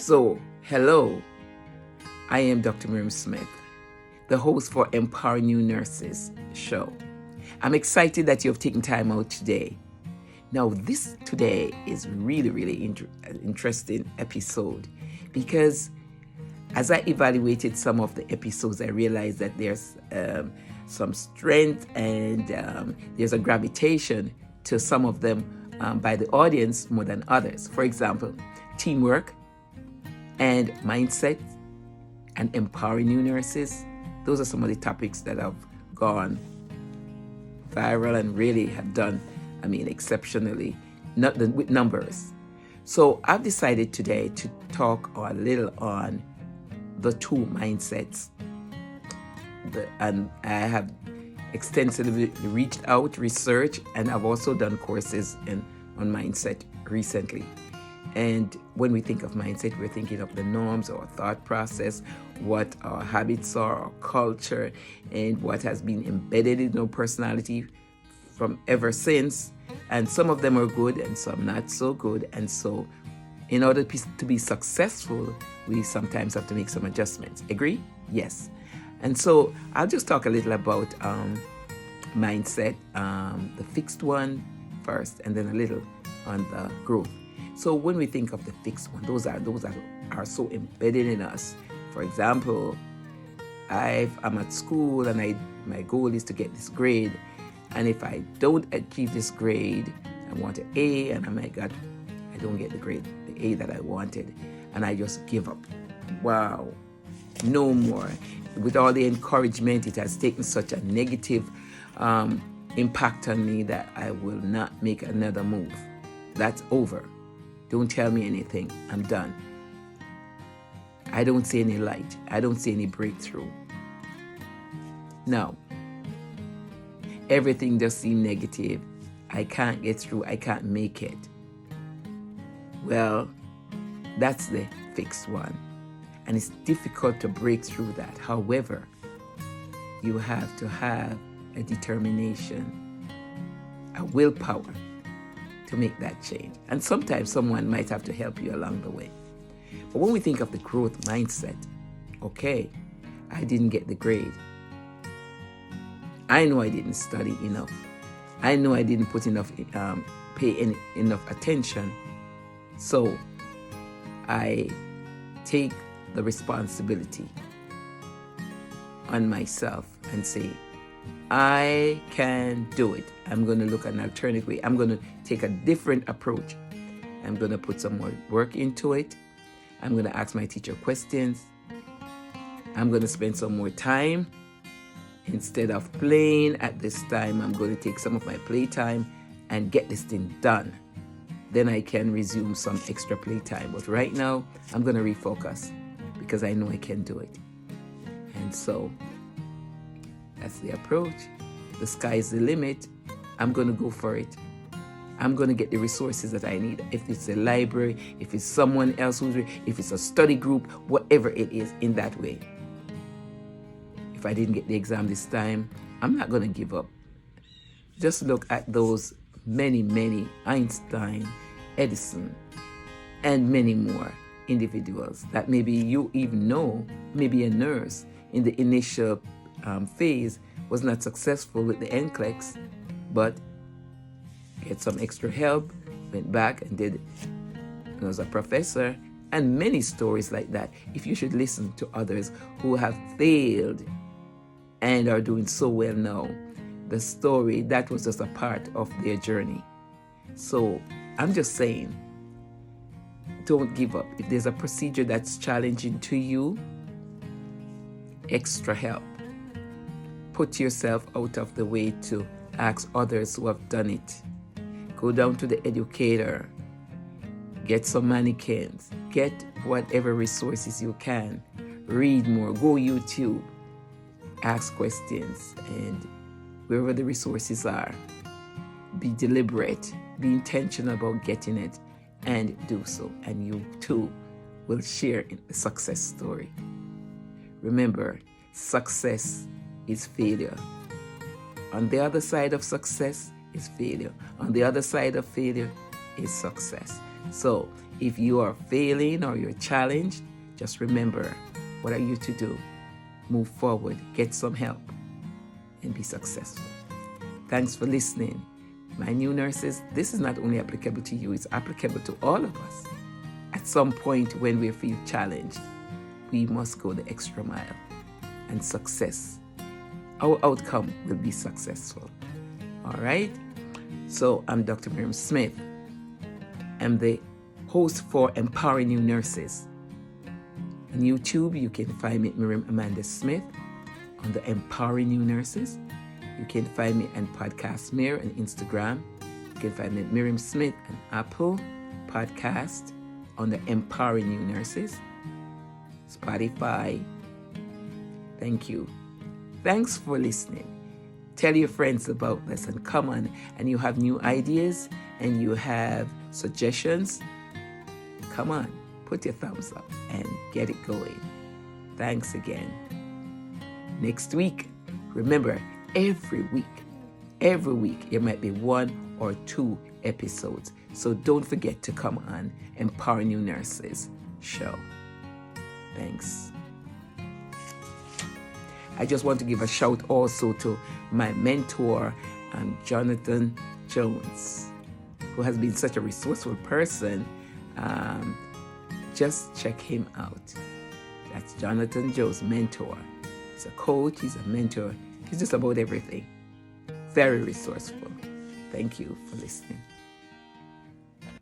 Hello, I am Dr. Miriam Smith, the host for Empowering New Nurses show. I'm excited that you have taken time out today. Now, this today is really interesting episode because as I evaluated some of the episodes, I realized that there's some strength and there's a gravitation to some of them by the audience more than others. For example, teamwork and mindset and empowering new nurses. Those are some of the topics that have gone viral and really have done, exceptionally, with numbers. So I've decided today to talk a little on the two mindsets. And I have extensively reached out, researched, and I've also done courses on mindset recently. And when we think of mindset, we're thinking of the norms, our thought process, what our habits are, our culture, and what has been embedded in our personality from ever since. And some of them are good and some not so good. And so in order to be successful, we sometimes have to make some adjustments. Agree? Yes. And so I'll just talk a little about mindset, the fixed one first, and then a little on the growth. So when we think of the fixed one, those are so embedded in us. For example, I'm at school and my goal is to get this grade, and if I don't achieve this grade, I want an A, and oh my God, I don't get the A that I wanted, and I just give up. Wow, no more. With all the encouragement, it has taken such a negative impact on me that I will not make another move. That's over. Don't tell me anything. I'm done. I don't see any light. I don't see any breakthrough. No. Everything just seems negative. I can't get through. I can't make it. Well, that's the fixed one. And it's difficult to break through that. However, you have to have a determination, a willpower to make that change. And sometimes someone might have to help you along the way. But when we think of the growth mindset, okay, I didn't get the grade. I know I didn't study enough. I know I didn't put enough, pay enough attention. So I take the responsibility on myself and say, I can do it. I'm going to look at an alternative way. I'm going to take a different approach. I'm going to put some more work into it. I'm going to ask my teacher questions. I'm going to spend some more time. Instead of playing at this time, I'm going to take some of my playtime and get this thing done. Then I can resume some extra playtime. But right now, I'm going to refocus because I know I can do it. And so that's the approach. The sky is the limit. I'm going to go for it. I'm going to get the resources that I need. If it's a library, if it's someone else, if it's a study group, whatever it is, in that way. If I didn't get the exam this time, I'm not going to give up. Just look at those many Einstein, Edison, and many more individuals that maybe you even know, maybe a nurse in the initial phase was not successful with the NCLEX, but get some extra help, went back and did as a professor, and many stories like that. If you should listen to others who have failed and are doing so well now, the story, that was just a part of their journey. So I'm just saying, don't give up. If there's a procedure that's challenging to you, extra help. Put yourself out of the way to ask others who have done it. Go down to the educator. Get some mannequins. Get whatever resources you can. Read more. Go YouTube. Ask questions. And wherever the resources are, be deliberate. Be intentional about getting it. And do so. And you too will share in the success story. Remember, success is failure. On the other side of success is failure. On the other side of failure is success. So If you are failing or you're challenged, just remember, what are you to do? Move forward, get some help, and be successful. Thanks for listening. My new nurses, this is not only applicable to you, it's applicable to all of us. At some point when we feel challenged, we must go the extra mile. And success, our outcome will be successful. All right? So I'm Dr. Miriam Smith. I'm the host for Empowering New Nurses. On YouTube, you can find me Miriam Amanda Smith on the Empowering New Nurses. You can find me on Podcast Mir on Instagram. You can find me Miriam Smith on Apple Podcast on the Empowering New Nurses. Spotify. Thank you. Thanks for listening. Tell your friends about this and come on. And you have new ideas and you have suggestions. Come on, put your thumbs up and get it going. Thanks again. Next week, remember, every week, there might be 1 or 2 episodes. So don't forget to come on Empowering New Nurses show. Thanks. I just want to give a shout also to my mentor, Jonathan Jones, who has been such a resourceful person. Just check him out. That's Jonathan Jones, mentor. He's a coach, he's a mentor. He's just about everything. Very resourceful. Thank you for listening.